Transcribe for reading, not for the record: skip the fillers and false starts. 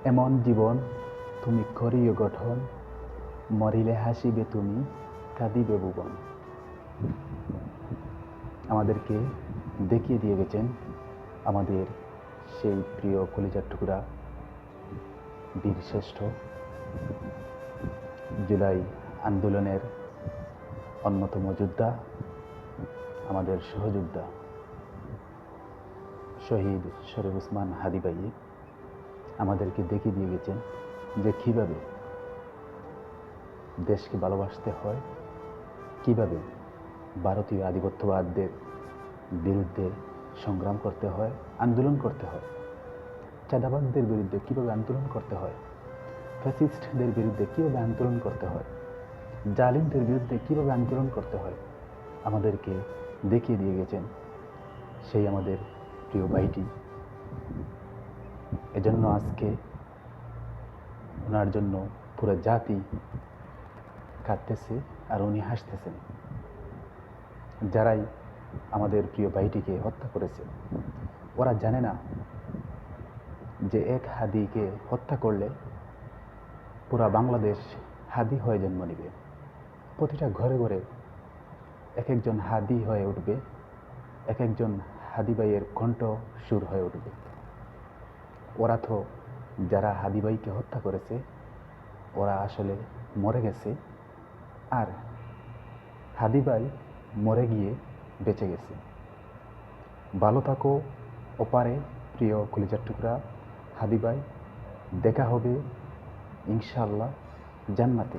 এমন জীবন তুমি করিও গঠন, মরিলে হাসিবে তুমি, কাঁদিবে ভুবন। আমাদেরকে দেখিয়ে দিয়ে গেছেন আমাদের সেই প্রিয় কলিজার টুকরা বীরশ্রেষ্ঠ, জুলাই আন্দোলনের অন্যতম যোদ্ধা, আমাদের সহযোদ্ধা শহীদ শরীফ ওসমান হাদী ভাই আমাদেরকে দেখিয়ে দিয়ে গেছেন যে কীভাবে দেশকে ভালোবাসতে হয়, কীভাবে ভারতীয় আধিপত্যবাদদের বিরুদ্ধে সংগ্রাম করতে হয়, আন্দোলন করতে হয়, চাঁদাবাদদের বিরুদ্ধে কীভাবে আন্দোলন করতে হয়, ফ্যাসিস্টদের বিরুদ্ধে কীভাবে আন্দোলন করতে হয়, জালিমদের বিরুদ্ধে কীভাবে আন্দোলন করতে হয় আমাদেরকে দেখিয়ে দিয়ে গেছেন সেই আমাদের প্রিয় ভাইটি। এজন্য আজকে ওনার জন্য পুরো জাতি কাঁদতেছে আর উনি হাসতেছেন। যারাই আমাদের প্রিয় ভাইটিকে হত্যা করেছে ওরা জানে না যে এক হাদিকে হত্যা করলে পুরা বাংলাদেশ হাদি হয়ে জন্ম নেবে, প্রতিটা ঘরে ঘরে এক একজন হাদি হয়ে উঠবে, এক একজন হাদি ভাইয়ের কণ্ঠ সুর হয়ে উঠবে। ওরা তো যারা হাদি ভাইকে হত্যা করেছে ওরা আসলে মরে গেছে, আর হাদি ভাই মরে গিয়ে বেঁচে গেছে। ভালো থাকো ওপারে প্রিয় কলিজার টুকরা হাদি ভাই, দেখা হবে ইনশাআল্লাহ জান্নাতে।